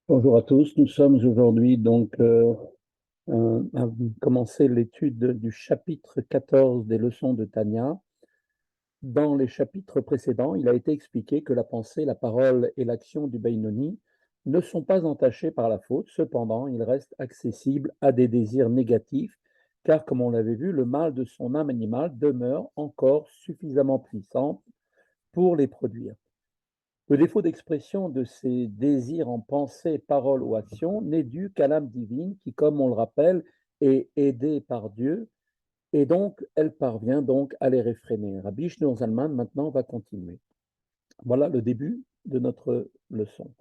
Bonjour à tous, nous sommes aujourd'hui à commencer l'étude du chapitre 14 des leçons de Tanya. Dans les chapitres précédents, il a été expliqué que la pensée, la parole et l'action du Bainoni ne sont pas entachés par la faute, cependant ils restent accessibles à des désirs négatifs, car comme on l'avait vu, le mal de son âme animale demeure encore suffisamment puissant pour les produire. Le défaut d'expression de ces désirs en pensée, parole ou action n'est dû qu'à l'âme divine qui, comme on le rappelle, est aidée par Dieu et donc elle parvient donc à les réfréner. Rabbi Shneur Zalman maintenant va continuer. Voilà le début de notre leçon.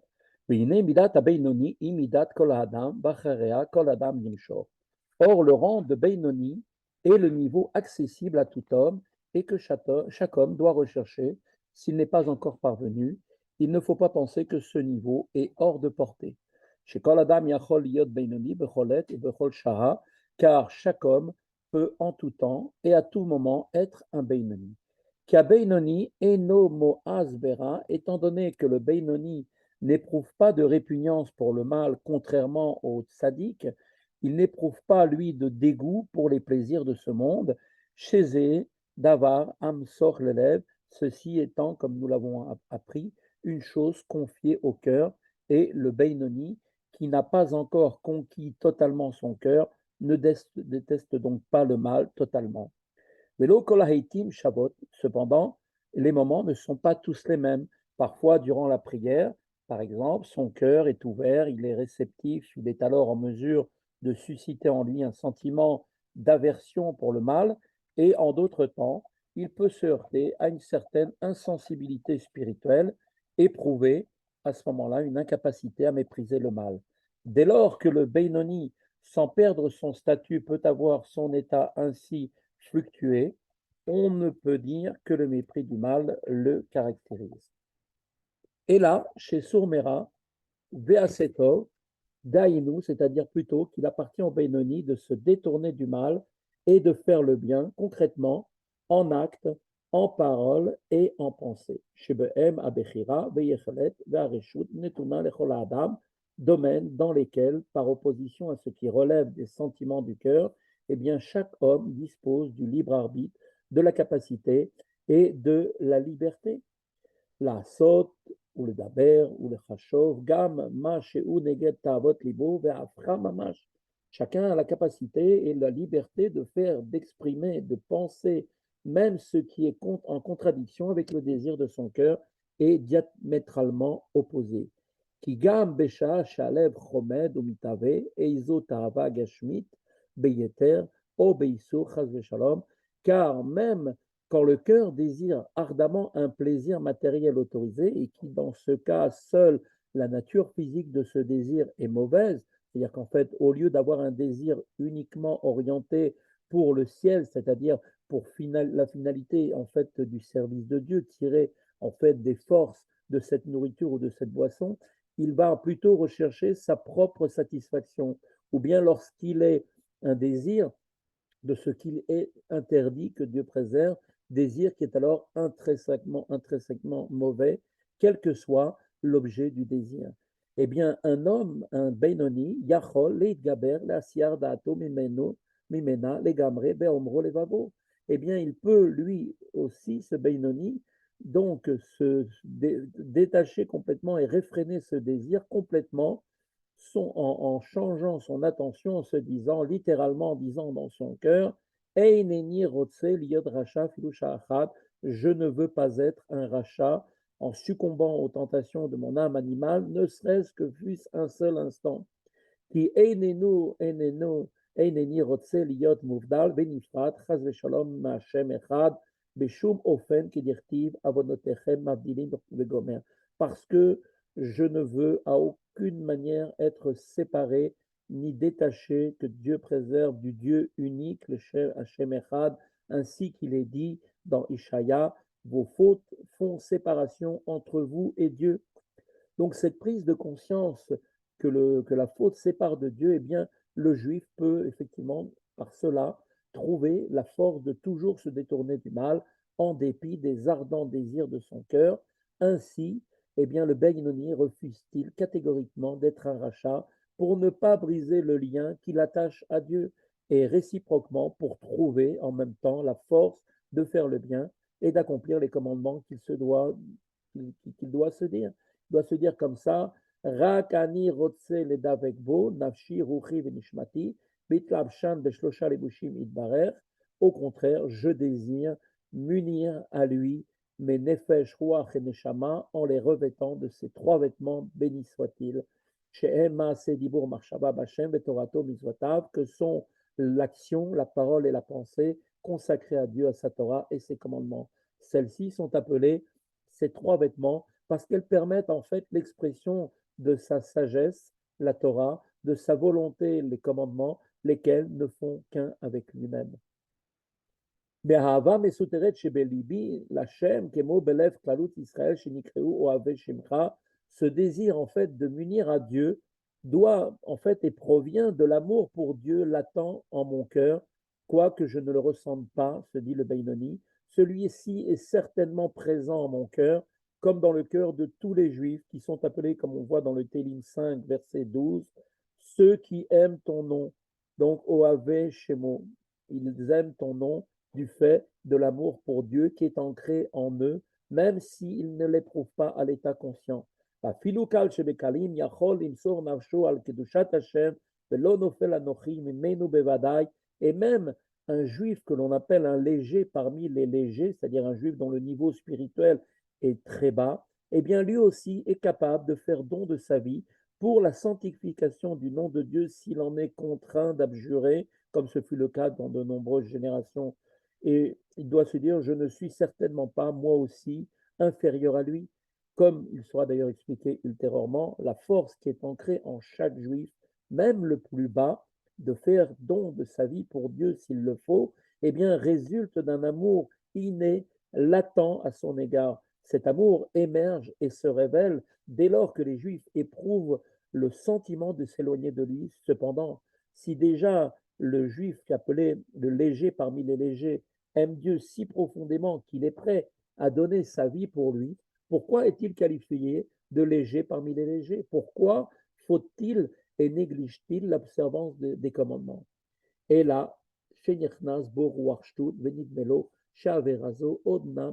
Or, le rang de Beinoni est le niveau accessible à tout homme et que chaque homme doit rechercher s'il n'est pas encore parvenu. Il ne faut pas penser que ce niveau est hors de portée. Chez Kol Adam Yachol Liot Beinoni Becholet et Bechol Shara, car chaque homme peut en tout temps et à tout moment être un Beinoni. Kia Beinoni eno mo'az bera, étant donné que le Beinoni n'éprouve pas de répugnance pour le mal, contrairement au tzaddik, il n'éprouve pas, lui, de dégoût pour les plaisirs de ce monde. Chez Davar, Amsor l'élève, ceci étant, comme nous l'avons appris, une chose confiée au cœur, et le Beinoni, qui n'a pas encore conquis totalement son cœur, ne déteste donc pas le mal totalement. Velo kolaheitim shavot, cependant, les moments ne sont pas tous les mêmes. Parfois, durant la prière, par exemple, son cœur est ouvert, il est réceptif, il est alors en mesure de susciter en lui un sentiment d'aversion pour le mal, et en d'autres temps, il peut se heurter à une certaine insensibilité spirituelle, éprouver à ce moment-là une incapacité à mépriser le mal. Dès lors que le Beinoni, sans perdre son statut, peut avoir son état ainsi fluctuer, on ne peut dire que le mépris du mal le caractérise. Et là, chez Sourmera, Veasetov, Dainu, c'est-à-dire plutôt qu'il appartient au Benoni de se détourner du mal et de faire le bien concrètement, en acte, en parole et en pensée. Shebehem abechira, veyechelet, ve'areshut, netuna lechol adam, domaines dans lesquels, par opposition à ce qui relève des sentiments du cœur, eh bien, chaque homme dispose du libre arbitre, de la capacité et de la liberté. La sot ou le daber ou le chashov, gam ma she'u neged ta'avot libo ve'afra mamash. Chacun a la capacité et la liberté de faire, d'exprimer, de penser même ce qui est en contradiction avec le désir de son cœur et diamétralement opposé. Ki gam besha shalev chomed ou mitave eizo ta'ava gashmit beyeter o beisur chas v'shalom, car même quand le cœur désire ardemment un plaisir matériel autorisé et qui, dans ce cas, seule la nature physique de ce désir est mauvaise, c'est-à-dire qu'en fait, au lieu d'avoir un désir uniquement orienté pour le ciel, c'est-à-dire pour la finalité en fait du service de Dieu, tirer en fait des forces de cette nourriture ou de cette boisson, il va plutôt rechercher sa propre satisfaction, ou bien lorsqu'il est un désir de ce qu'il est interdit, que Dieu préserve, désir qui est alors intrinsèquement mauvais, quel que soit l'objet du désir. Eh bien, un homme, un Benoni, Yachol, Leitgaber, la Siar Dato, Mimena, Legamre, Beomro, Levavo. Eh bien, il peut lui aussi, ce Benoni, donc se détacher complètement et réfréner ce désir complètement en changeant son attention, en se disant, littéralement en disant dans son cœur, Eineni rotse liod racha filusha achad, je ne veux pas être un rachat en succombant aux tentations de mon âme animale, ne serait-ce que fût-ce un seul instant. Qui eineni rotse liot muvdal benifrat chas v'shalom ma'ashem echad beshum ofen kedirtiv avonotechem mavdilim vegomer. Parce que je ne veux à aucune manière être séparé ni détaché, que Dieu préserve du Dieu unique, le Hashem Echad, ainsi qu'il est dit dans Ishaïa, vos fautes font séparation entre vous et Dieu. Donc cette prise de conscience que la faute sépare de Dieu, eh bien le juif peut effectivement par cela trouver la force de toujours se détourner du mal en dépit des ardents désirs de son cœur. Ainsi, eh bien le Benoni refuse-t-il catégoriquement d'être un rachat pour ne pas briser le lien qui l'attache à Dieu et réciproquement pour trouver en même temps la force de faire le bien et d'accomplir les commandements qu'il doit se dire. Il doit se dire comme ça, Rak ani rotse ledavek bo, nafshi ruchi venishmati, bitlabshan beshlosha lebushim idbarer. Au contraire, je désire m'unir à lui, mes nefesh, ruach et neshama, en les revêtant de ces trois vêtements, bénis soit-il, shehem maaseh dibur marshava bashem vetorato mizvotav, que sont l'action, la parole et la pensée consacrées à Dieu, à sa Torah et ses commandements. Celles-ci sont appelées ces trois vêtements parce qu'elles permettent en fait l'expression de sa sagesse, la Torah, de sa volonté, les commandements, lesquels ne font qu'un avec lui-même. באהבה מסותרת שבליבי לשם כמו בלב כללות ישראל שנקראו אוהבי שמך, ce désir en fait de m'unir à Dieu doit en fait et provient de l'amour pour Dieu latent en mon cœur, quoique je ne le ressente pas, se dit le Benoni, celui-ci est certainement présent en mon cœur, comme dans le cœur de tous les Juifs qui sont appelés, comme on voit dans le Télim 5, verset 12, ceux qui aiment ton nom, donc Oave Shemo, ils aiment ton nom, du fait de l'amour pour Dieu qui est ancré en eux, même s'ils ne l'éprouvent pas à l'état conscient. Et même un juif que l'on appelle un léger parmi les légers, c'est-à-dire un juif dont le niveau spirituel est très bas, eh bien lui aussi est capable de faire don de sa vie pour la sanctification du nom de Dieu s'il en est contraint d'abjurer, comme ce fut le cas dans de nombreuses générations. Et il doit se dire, je ne suis certainement pas, moi aussi, inférieur à lui. Comme il sera d'ailleurs expliqué ultérieurement, la force qui est ancrée en chaque juif, même le plus bas, de faire don de sa vie pour Dieu s'il le faut, eh bien, résulte d'un amour inné, latent à son égard. Cet amour émerge et se révèle dès lors que les Juifs éprouvent le sentiment de s'éloigner de lui. Cependant, si déjà le Juif appelé le léger parmi les légers aime Dieu si profondément qu'il est prêt à donner sa vie pour lui, pourquoi est-il qualifié de léger parmi les légers? Pourquoi faut-il et néglige-t-il l'observance des commandements? Et là, Shenichnas bo ruach shtut venidmelo shaverazo odna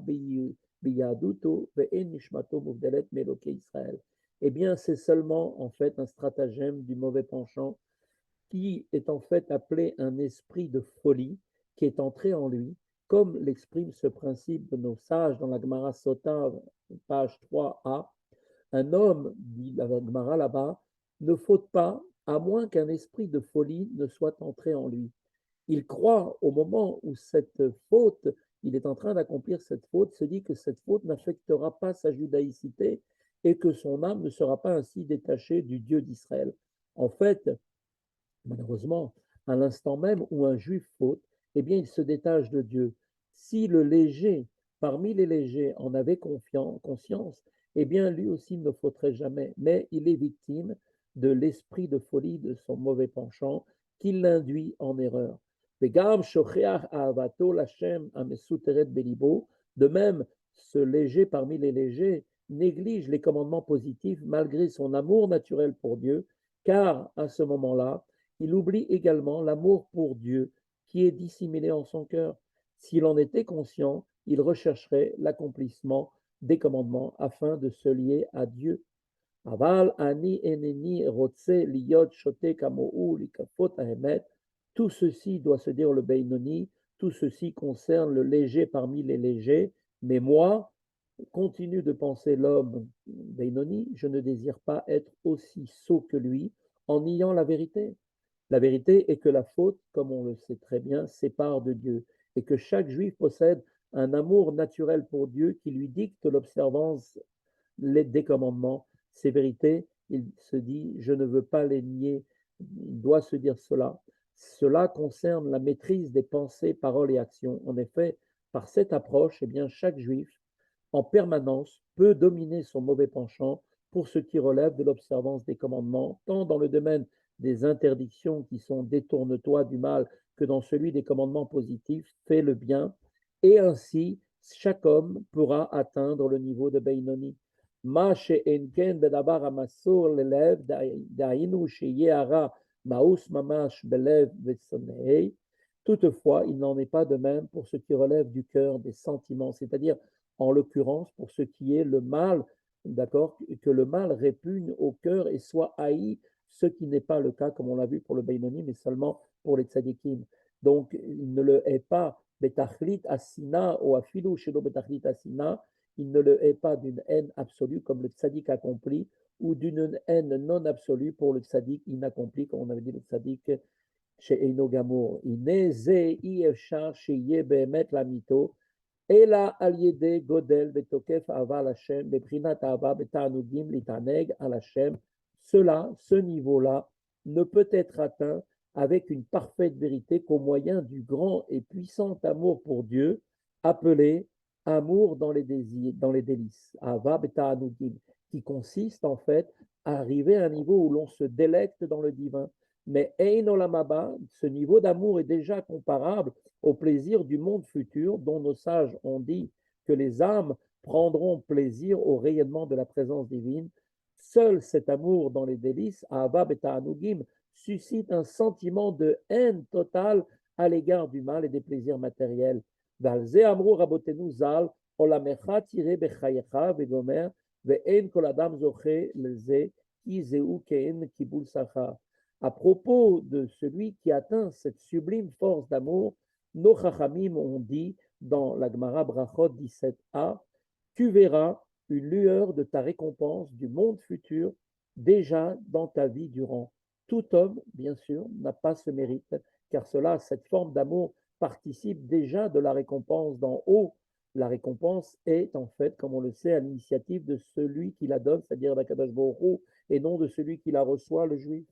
biyaduto ve'en nishmato muvdelet meloke Israël. Eh bien, c'est seulement en fait un stratagème du mauvais penchant qui est en fait appelé un esprit de folie qui est entré en lui, comme l'exprime ce principe de nos sages dans la Gemara Sota, page 3a. Un homme, dit la Gemara là-bas, ne faute pas à moins qu'un esprit de folie ne soit entré en lui. Il croit au moment où cette faute, il est en train d'accomplir cette faute, se dit que cette faute n'affectera pas sa judaïcité et que son âme ne sera pas ainsi détachée du Dieu d'Israël. En fait, malheureusement, à l'instant même où un juif faute, eh bien, il se détache de Dieu. Si le léger, parmi les légers, en avait conscience, eh bien, lui aussi ne fauterait jamais. Mais il est victime de l'esprit de folie de son mauvais penchant qui l'induit en erreur. De même, ce léger parmi les légers néglige les commandements positifs malgré son amour naturel pour Dieu, car à ce moment-là, il oublie également l'amour pour Dieu qui est dissimulé en son cœur. S'il en était conscient, il rechercherait l'accomplissement des commandements afin de se lier à Dieu. Aval ani eneni rotse liyot shote kamohu likafot ahemet. Tout ceci doit se dire le Beinoni, tout ceci concerne le léger parmi les légers, mais moi, continue de penser l'homme Beinoni, je ne désire pas être aussi sot que lui en niant la vérité. La vérité est que la faute, comme on le sait très bien, sépare de Dieu et que chaque juif possède un amour naturel pour Dieu qui lui dicte l'observance des commandements. Ces vérités, il se dit, je ne veux pas les nier, il doit se dire cela. Cela concerne la maîtrise des pensées, paroles et actions. En effet, par cette approche, eh bien, chaque juif, en permanence, peut dominer son mauvais penchant pour ce qui relève de l'observance des commandements, tant dans le domaine des interdictions qui sont détourne-toi du mal que dans celui des commandements positifs, fais le bien, et ainsi chaque homme pourra atteindre le niveau de Beinoni. Ma she'enken bedabar amasur lelev, da'inu sheyehara maus mamash belev vetsonei. Toutefois, il n'en est pas de même pour ce qui relève du cœur des sentiments, c'est-à-dire, en l'occurrence, pour ce qui est le mal, d'accord, que le mal répugne au cœur et soit haï, ce qui n'est pas le cas, comme on l'a vu pour le Benoni, mais seulement pour les tzadikim. Donc, il ne le hait pas betachlit asina ou afilu shelo betachlit asina, il ne le hait pas d'une haine absolue comme le tzaddik accompli ou d'une haine non absolue pour le tzaddik inaccompli, comme on avait dit le tzaddik chez Eino Gamour. Ineze i-efshar sheye behemet lamito, אלא על ידי גודל ותוקף אהבה לשם, בבחינת אהבה בתענוגים להתענג על השם. Cela, ce niveau-là, ne peut être atteint avec une parfaite vérité qu'au moyen du grand et puissant amour pour Dieu, appelé amour dans les désirs, dans les délices, Ahava beta'anugim, qui consiste en fait à arriver à un niveau où l'on se délecte dans le divin. Mais Ein Olam Haba, ce niveau d'amour est déjà comparable au plaisir du monde futur, dont nos sages ont dit que les âmes prendront plaisir au rayonnement de la présence divine. Seul cet amour dans les délices, Ahava beta'anugim, suscite un sentiment de haine totale à l'égard du mal et des plaisirs matériels. Valze amru rabotenu zal, olamecha tire bechayecha vegomer, ve'en kol adam zoche leze, ki zeu ke'en kibul sachar. À propos de celui qui atteint cette sublime force d'amour, nos chachamim ont dit dans la Gemara Brachot 17a, tu verras une lueur de ta récompense du monde futur déjà dans ta vie durant. Tout homme, bien sûr, n'a pas ce mérite, car cela, cette forme d'amour participe déjà de la récompense d'en haut. La récompense est en fait, comme on le sait, à l'initiative de celui qui la donne, c'est-à-dire d'Akadosh Baruch Hu, et non de celui qui la reçoit, le juif.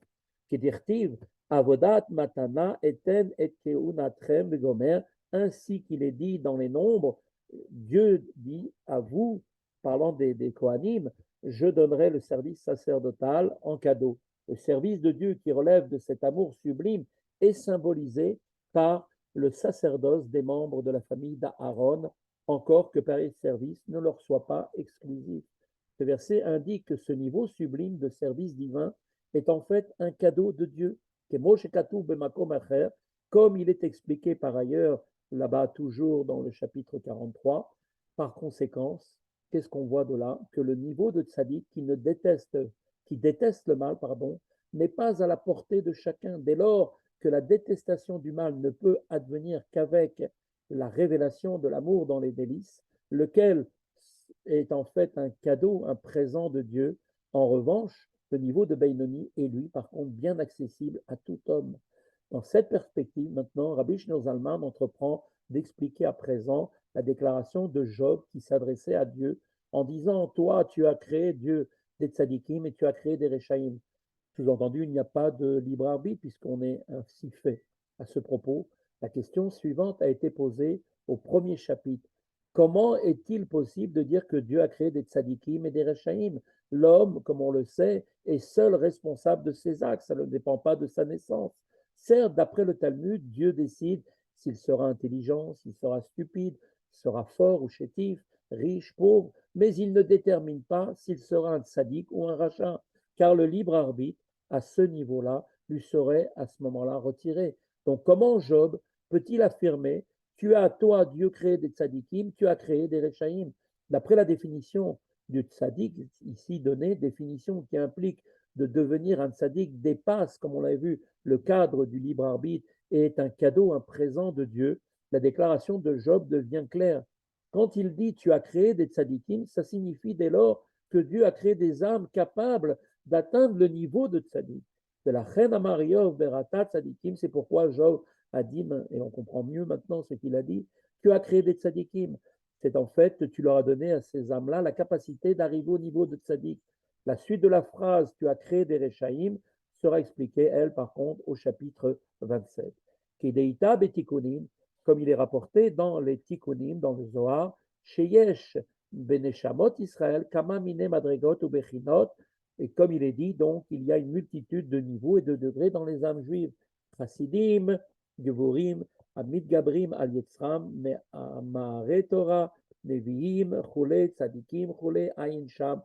Kedirtiv, avodat matana eten et keunatrem vegomer, ainsi qu'il est dit dans les nombres, Dieu dit à vous, parlant des Kohanim, je donnerai le service sacerdotal en cadeau. Le service de Dieu qui relève de cet amour sublime est symbolisé par le sacerdoce des membres de la famille d'Aaron, encore que pareil service ne leur soit pas exclusif. Ce verset indique que ce niveau sublime de service divin est en fait un cadeau de Dieu, comme il est expliqué par ailleurs là-bas toujours dans le chapitre 43. Par conséquence, qu'est-ce qu'on voit de là? Que le niveau de tzaddik qui déteste le mal, n'est pas à la portée de chacun. Dès lors que la détestation du mal ne peut advenir qu'avec la révélation de l'amour dans les délices, lequel est en fait un cadeau, un présent de Dieu. En revanche, le niveau de Benoni est lui, par contre, bien accessible à tout homme. Dans cette perspective, maintenant, Rabbi Shneur Zalman entreprend d'expliquer à présent la déclaration de Job qui s'adressait à Dieu en disant, toi, tu as créé Dieu des tzadikim et tu as créé des rechaïm. Sous-entendu, il n'y a pas de libre arbitre puisqu'on est ainsi fait. À ce propos, la question suivante a été posée au premier chapitre. Comment est-il possible de dire que Dieu a créé des tzadikim et des rechaïm? L'homme, comme on le sait, est seul responsable de ses actes, ça ne dépend pas de sa naissance. Certes, d'après le Talmud, Dieu décide s'il sera intelligent, s'il sera stupide, s'il sera fort ou chétif, riche, pauvre, mais il ne détermine pas s'il sera un tzaddik ou un rachat, car le libre arbitre, à ce niveau-là, lui serait à ce moment-là retiré. Donc comment Job peut-il affirmer, tu as, toi, Dieu, créé des tzadikim, tu as créé des rechaïm? D'après la définition du tzaddik, ici donnée, définition qui implique de devenir un tzaddik dépasse, comme on l'a vu, le cadre du libre arbitre et est un cadeau, un présent de Dieu, la déclaration de Job devient claire. Quand il dit tu as créé des tzadikim, ça signifie dès lors que Dieu a créé des âmes capables d'atteindre le niveau de tzaddik. De la reine Amariov Berata tzadikim, c'est pourquoi Job a dit, et on comprend mieux maintenant ce qu'il a dit, tu as créé des tzadikim. C'est en fait que tu leur as donné à ces âmes-là la capacité d'arriver au niveau de tzaddik. La suite de la phrase tu as créé des rechaïm sera expliquée, elle, par contre, au chapitre 27. Kedeita betikunim, comme il est rapporté dans les tikkunim, dans le Zohar, sheyesh beneshamot Israël, kama mine madregot ou bechinot, et comme il est dit, donc, il y a une multitude de niveaux et de degrés dans les âmes juives. Chassidim, Gevurim, Amid Gabrim, Al Yetzram, Ma'are Torah, Neviim, Chule, Tzadikim, Chule, Ayin Sham.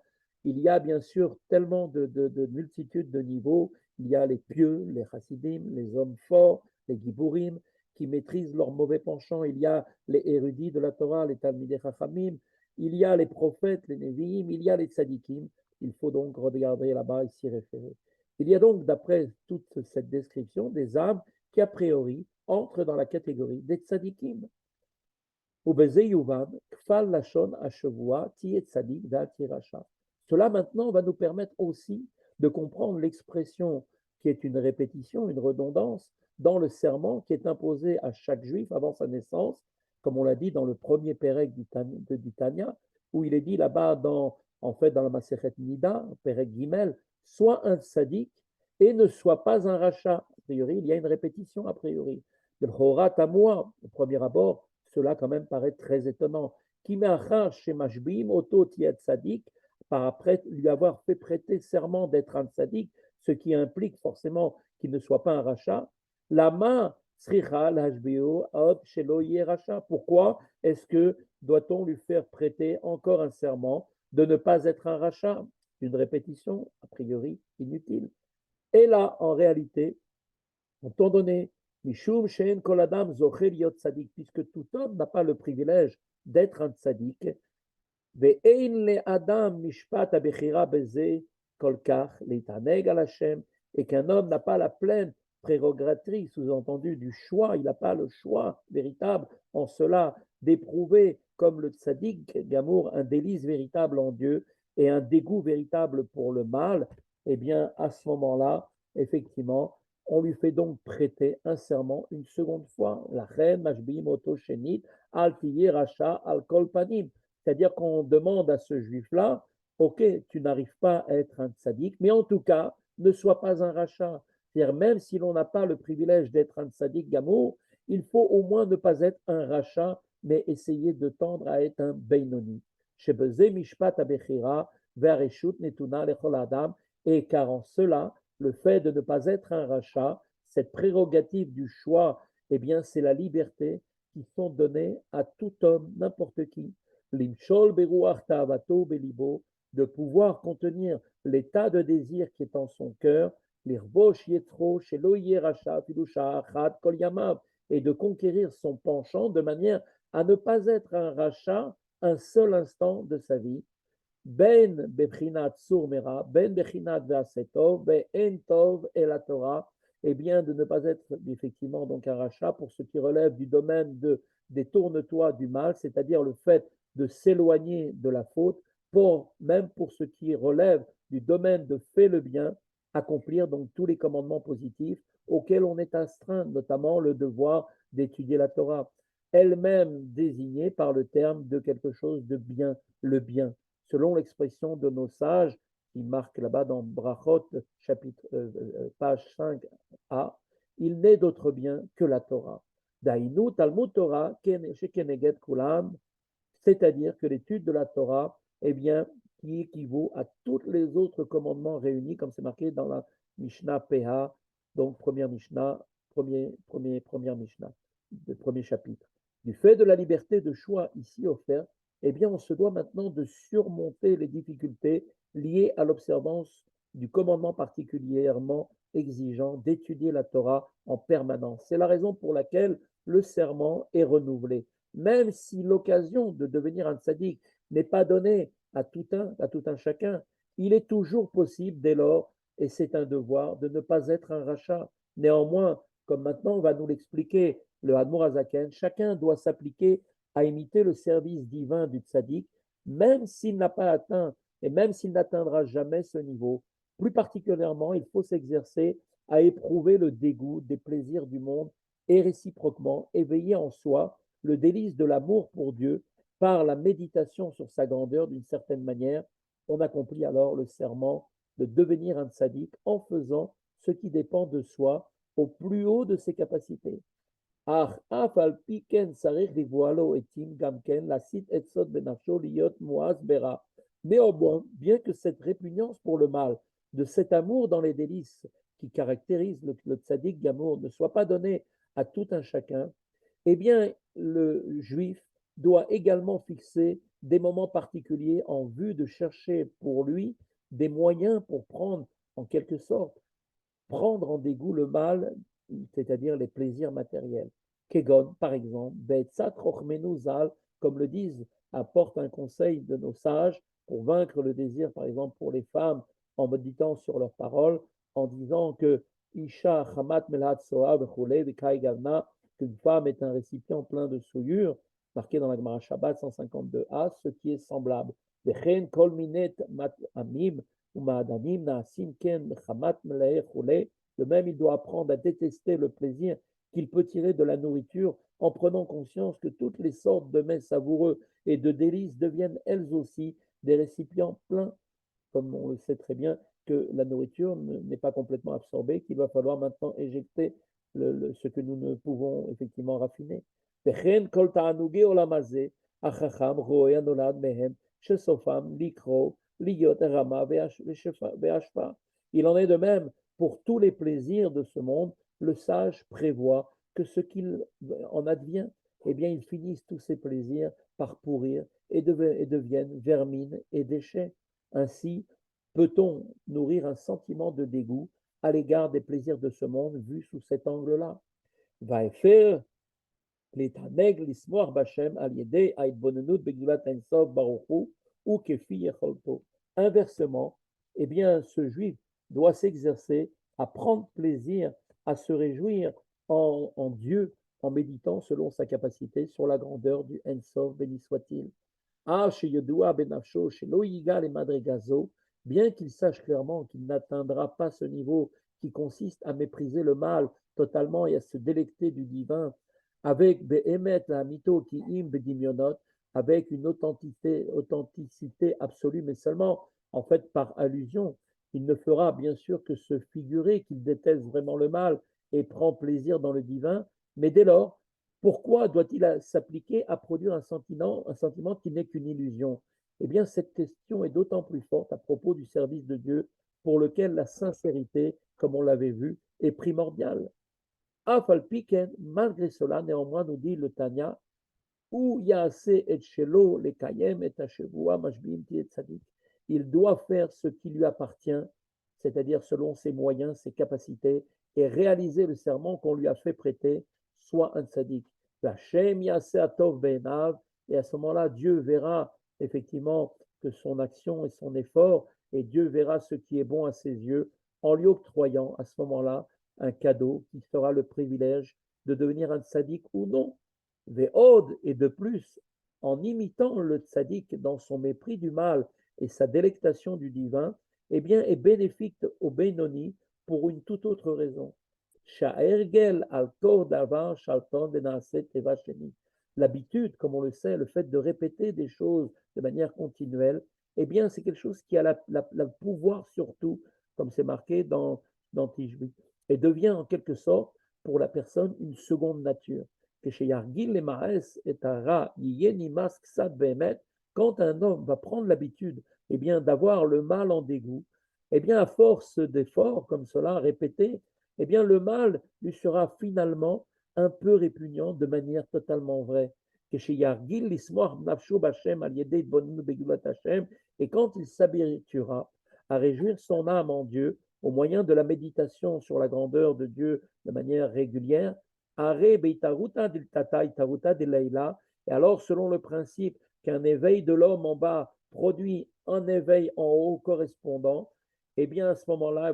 il y a bien sûr tellement de multitudes de niveaux. Il y a les pieux, les chassidim, les hommes forts, les giburim, qui maîtrisent leurs mauvais penchants. Il y a les érudits de la Torah, les talmidei chachamim. Il y a les prophètes, les neviim. Il y a les tzadikim. Il faut donc regarder là-bas et s'y référer. Il y a donc, d'après toute cette description, des âmes qui, a priori, entrent dans la catégorie des tzadikim. Cela maintenant va nous permettre aussi de comprendre l'expression qui est une répétition, une redondance dans le serment qui est imposé à chaque juif avant sa naissance, comme on l'a dit dans le premier pérec du Tanya, où il est dit là-bas en fait dans la Masechet Nida, pérec Gimel, sois un tzaddik et ne sois pas un rachat. A priori, il y a une répétition a priori. De Chorat à moi, au premier abord, cela quand même paraît très étonnant. Par après lui avoir fait prêter serment d'être un tzaddik, ce qui implique forcément qu'il ne soit pas un rachat. Lama sricha l'hbo od shelo racha. Pourquoi est-ce que doit-on lui faire prêter encore un serment de ne pas être un rachat? Une répétition a priori inutile. Et là, en réalité, étant donné Mishum Shein Kol Adam Zocher Yot Tzadik, puisque tout homme n'a pas le privilège d'être un tzaddik, Ve'ein le Adam Mishpat Abechira Beze Kolkach Leitaneg al Hashem, et qu'un homme n'a pas la pleine prérogatrice, sous-entendu, du choix, il n'a pas le choix véritable en cela d'éprouver comme le tzaddik Gamour un délice véritable en Dieu et un dégoût véritable pour le mal, eh bien à ce moment-là, effectivement, on lui fait donc prêter un serment une seconde fois. La reine Mashbiim Oto Shenit Al Tiye Racha Al Kol Panim. C'est-à-dire qu'on demande à ce juif-là, ok, tu n'arrives pas à être un tzaddik, mais en tout cas, ne sois pas un rachat. C'est-à-dire même si l'on n'a pas le privilège d'être un tzaddik gamour, il faut au moins ne pas être un rachat, mais essayer de tendre à être un beinoni. Shebeze mishpat abechira ve'areshut netuna lechol adam. Et car en cela, le fait de ne pas être un rachat, cette prérogative du choix, eh bien, c'est la liberté qui sont données à tout homme, n'importe qui. Limshol beruach ta'avato belibo, de pouvoir contenir l'état de désir qui est en son cœur, l'irbosh yetro shelo yeracha filusha achat kol yamav, et de conquérir son penchant de manière à ne pas être un rachat un seul instant de sa vie. Ben bebchinat surmera, ben bechinat ve'asetov, ben tov et la Torah, et bien de ne pas être effectivement donc un rachat pour ce qui relève du domaine de détourne-toi du mal, c'est-à-dire le fait de s'éloigner de la faute, même pour ce qui relève du domaine de fais le bien, accomplir donc tous les commandements positifs auxquels on est astreint, notamment le devoir d'étudier la Torah, elle-même désignée par le terme de quelque chose de bien, le bien. Selon l'expression de nos sages, qui marque là-bas dans Brachot, chapitre, page 5a, il n'est d'autre bien que la Torah. Dainu Talmud Torah shekeneged kulam, c'est-à-dire que l'étude de la Torah, eh bien, qui équivaut à tous les autres commandements réunis, comme c'est marqué dans la Mishnah PH, donc première Mishnah, première Mishnah, le premier chapitre. Du fait de la liberté de choix ici offerte, eh bien, on se doit maintenant de surmonter les difficultés liées à l'observance du commandement particulièrement exigeant d'étudier la Torah en permanence. C'est la raison pour laquelle le serment est renouvelé. Même si l'occasion de devenir un tzaddik n'est pas donnée à tout un chacun, il est toujours possible dès lors, et c'est un devoir, de ne pas être un rachat. Néanmoins, comme maintenant on va nous l'expliquer, le Hadmour Azaken, chacun doit s'appliquer à imiter le service divin du tzaddik, même s'il n'a pas atteint et même s'il n'atteindra jamais ce niveau. Plus particulièrement, il faut s'exercer à éprouver le dégoût des plaisirs du monde et réciproquement éveiller en soi le délice de l'amour pour Dieu par la méditation sur sa grandeur d'une certaine manière. On accomplit alors le serment de devenir un tzaddik en faisant ce qui dépend de soi au plus haut de ses capacités. Néanmoins, bien que cette répugnance pour le mal, de cet amour dans les délices qui caractérise le tzaddik gamour ne soit pas donnée à tout un chacun, eh bien, le juif doit également fixer des moments particuliers en vue de chercher pour lui des moyens pour prendre, en quelque sorte, prendre en dégoût le mal, c'est-à-dire les plaisirs matériels. Kegon, par exemple, Be'etzat Chochmenu Zal, comme le disent, apporte un conseil de nos sages pour vaincre le désir, par exemple, pour les femmes, en méditant sur leurs paroles, en disant que Isha Chamat Melat Soa Vechule V'Kai Gavna, qu'une femme est un récipient plein de souillure, marqué dans la Gemara Shabbat 152a, ce qui est semblable. Vechen Kol Minet Mat Amim, de même, il doit apprendre à détester le plaisir qu'il peut tirer de la nourriture en prenant conscience que toutes les sortes de mets savoureux et de délices deviennent elles aussi des récipients pleins, comme on le sait très bien, que la nourriture n'est pas complètement absorbée, qu'il va falloir maintenant éjecter ce que nous ne pouvons effectivement raffiner. Il en est de même pour tous les plaisirs de ce monde. Le sage prévoit que ce qu'il en advient, eh bien, ils finissent tous ces plaisirs par pourrir et deviennent vermine et déchets. Ainsi, peut-on nourrir un sentiment de dégoût à l'égard des plaisirs de ce monde vu sous cet angle-là? Vaefer להתענג לשמוח בהשם על ידי ההתבוננות בגדולת האינסוף ברוך הוא וכפי יכולתו. Inversement, eh bien, ce juif doit s'exercer à prendre plaisir, à se réjouir en Dieu, en méditant selon sa capacité sur la grandeur du Ensof, béni soit-il. Ah, chez Yodua Benafsho, chez Loïga les Madregazo, bien qu'il sache clairement qu'il n'atteindra pas ce niveau qui consiste à mépriser le mal totalement et à se délecter du divin, avec Behemet la Mito qui im Bedimionot, avec une authenticité absolue, mais seulement en fait par allusion. Il ne fera bien sûr que se figurer qu'il déteste vraiment le mal et prend plaisir dans le divin, mais dès lors, pourquoi doit-il s'appliquer à produire un sentiment qui n'est qu'une illusion? Eh bien, cette question est d'autant plus forte à propos du service de Dieu pour lequel la sincérité, comme on l'avait vu, est primordiale. Afalpiken, malgré cela, néanmoins, nous dit le Tanya, où Yaase et Shelo, les Kayem et Tashevua, Mashbim, et Tzadik. Il doit faire ce qui lui appartient, c'est-à-dire selon ses moyens, ses capacités, et réaliser le serment qu'on lui a fait prêter, soit un tzaddik. L'Hachem Yaase Atov Be'enav, et à ce moment-là, Dieu verra effectivement que son action et son effort, et Dieu verra ce qui est bon à ses yeux, en lui octroyant à ce moment-là un cadeau qui sera le privilège de devenir un tzaddik ou non. Ve'od, et de plus, en imitant le tzaddik dans son mépris du mal et sa délectation du divin, eh bien, est bénéfique au Benoni pour une toute autre raison. L'habitude, comme on le sait, le fait de répéter des choses de manière continuelle, eh bien, c'est quelque chose qui a le pouvoir surtout, comme c'est marqué dans Tishbi, et devient en quelque sorte pour la personne une seconde nature. Quand un homme va prendre l'habitude eh bien, d'avoir le mal en dégoût, eh bien, à force d'efforts comme cela répétés, eh bien, le mal lui sera finalement un peu répugnant de manière totalement vraie. Et quand il s'habituera à réjouir son âme en Dieu au moyen de la méditation sur la grandeur de Dieu de manière régulière, et alors, selon le principe qu'un éveil de l'homme en bas produit un éveil en haut correspondant, eh bien, à ce moment-là,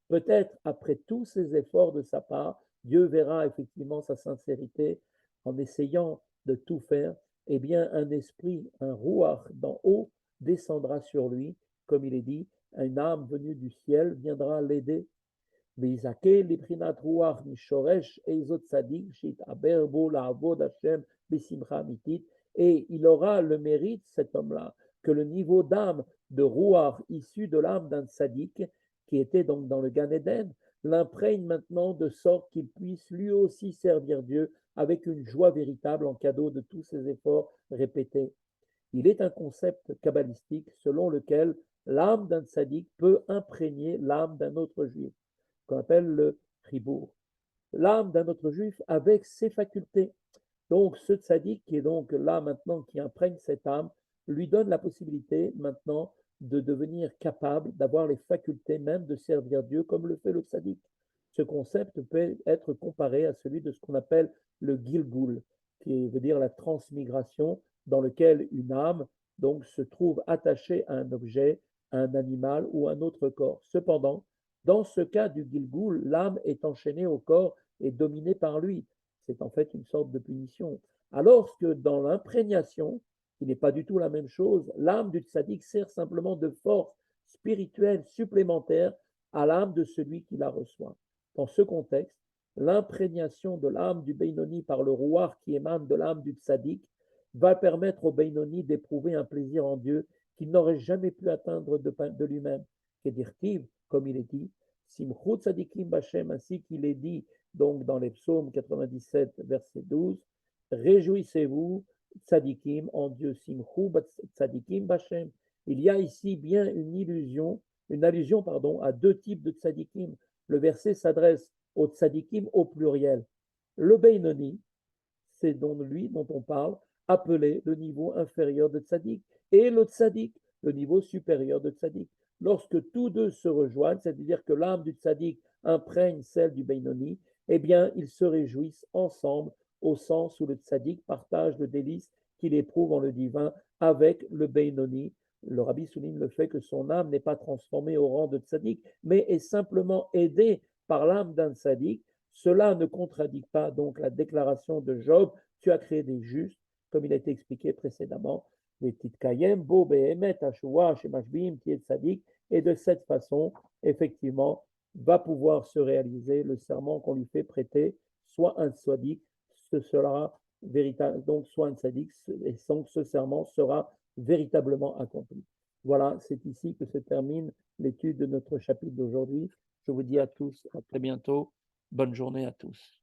peut-être après tous ces efforts de sa part, Dieu verra effectivement sa sincérité en essayant de tout faire. Eh bien, un esprit, un ruach d'en haut descendra sur lui, comme il est dit, une âme venue du ciel viendra l'aider. Et il aura le mérite, cet homme-là, que le niveau d'âme de Ruach issu de l'âme d'un tzaddik, qui était donc dans le Gan Eden, l'imprègne maintenant de sorte qu'il puisse lui aussi servir Dieu avec une joie véritable en cadeau de tous ses efforts répétés. Il est un concept kabbalistique selon lequel l'âme d'un tzaddik peut imprégner l'âme d'un autre juif, qu'on appelle le chibour. L'âme d'un autre juif avec ses facultés. Donc, ce tzaddik qui est donc là maintenant, qui imprègne cette âme, lui donne la possibilité maintenant de devenir capable, d'avoir les facultés même de servir Dieu comme le fait le tzaddik. Ce concept peut être comparé à celui de ce qu'on appelle le Gilgul, qui veut dire la transmigration, dans lequel une âme donc se trouve attachée à un objet, à un animal ou à un autre corps. Cependant, dans ce cas du Gilgul, l'âme est enchaînée au corps et dominée par lui. C'est en fait une sorte de punition. Alors que dans l'imprégnation, qui n'est pas du tout la même chose, l'âme du tzaddik sert simplement de force spirituelle supplémentaire à l'âme de celui qui la reçoit. Dans ce contexte, l'imprégnation de l'âme du Beinoni par le rouar qui émane de l'âme du tzaddik va permettre au Beinoni d'éprouver un plaisir en Dieu qu'il n'aurait jamais pu atteindre de lui-même. Kedirtiv, comme il est dit, Simchut tzadikim b'Hashem, ainsi qu'il est dit donc dans les psaumes 97, verset 12, réjouissez-vous, tzadikim, en Dieu, Simchut tzadikim b'Hashem. Il y a ici bien une allusion à deux types de tzadikim. Le verset s'adresse aux tzadikim au pluriel. Le Beinoni, c'est donc lui dont on parle, appelé le niveau inférieur de tzaddik, et le tzaddik, le niveau supérieur de tzaddik. Lorsque tous deux se rejoignent, c'est-à-dire que l'âme du tzaddik imprègne celle du Beinoni, eh bien, ils se réjouissent ensemble au sens où le tzaddik partage le délice qu'il éprouve en le divin avec le Beinoni. Le rabbi souligne le fait que son âme n'est pas transformée au rang de tzaddik, mais est simplement aidée par l'âme d'un tzaddik. Cela ne contradit pas donc la déclaration de Job, tu as créé des justes, comme il a été expliqué précédemment, et de cette façon, effectivement, va pouvoir se réaliser le serment qu'on lui fait prêter, soit un tzaddik, ce sera véritable, donc soit un tzaddik, et donc ce serment sera véritablement accompli. Voilà, c'est ici que se termine l'étude de notre chapitre d'aujourd'hui. Je vous dis à tous, à très bientôt. Bonne journée à tous.